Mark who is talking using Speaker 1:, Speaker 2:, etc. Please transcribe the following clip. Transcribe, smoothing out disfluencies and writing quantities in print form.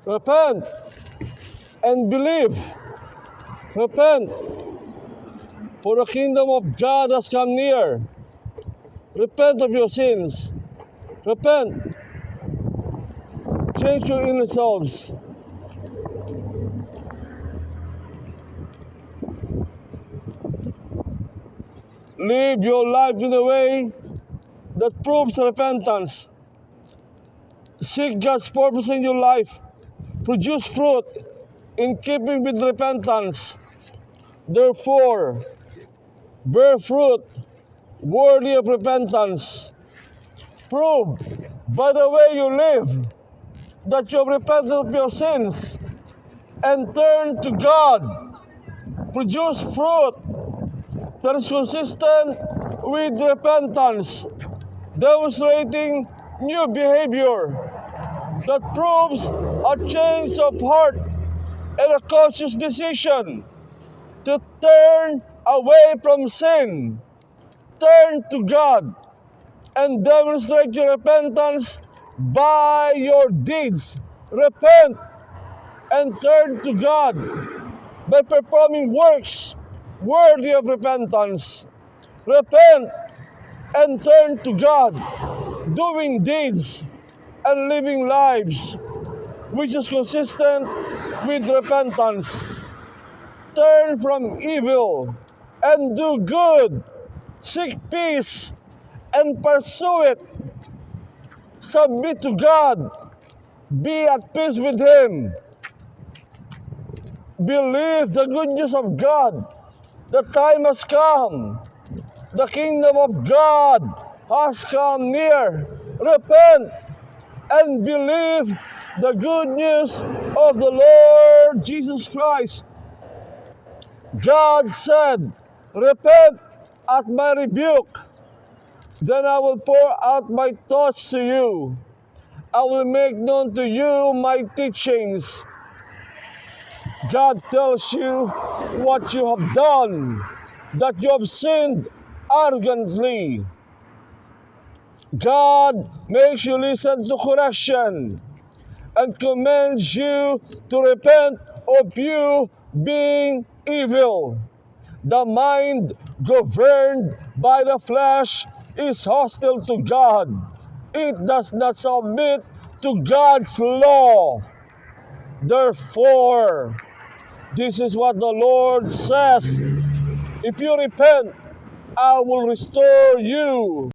Speaker 1: Repent and believe. Repent, for the kingdom of God has come near. Repent of your sins. Repent. Change your inner selves. Live your life in a way that proves repentance. Seek God's purpose in your life. Produce fruit in keeping with repentance. Therefore, bear fruit worthy of repentance. Prove by the way you live that you have repented of your sins and turn to God. Produce fruit that is consistent with repentance, demonstrating new behavior that proves a change of heart and a conscious decision to turn away from sin, turn to God, and demonstrate your repentance by your deeds. Repent and turn to God by performing works worthy of repentance. Repent and turn to God, doing deeds and living lives which is consistent with repentance. Turn from evil and do good. Seek peace and pursue it. Submit to God. Be at peace with Him. Believe the good news of God. The time has come. The kingdom of God has come near. Repent and believe the good news of the Lord Jesus Christ. God said, repent at my rebuke, then I will pour out my thoughts to you. I will make known to you my teachings. God tells you what you have done, that you have sinned arrogantly. God makes you listen to correction and commands you to repent of you being evil. The mind governed by the flesh is hostile to God. It does not submit to God's law. Therefore, this is what the Lord says: if you repent, I will restore you.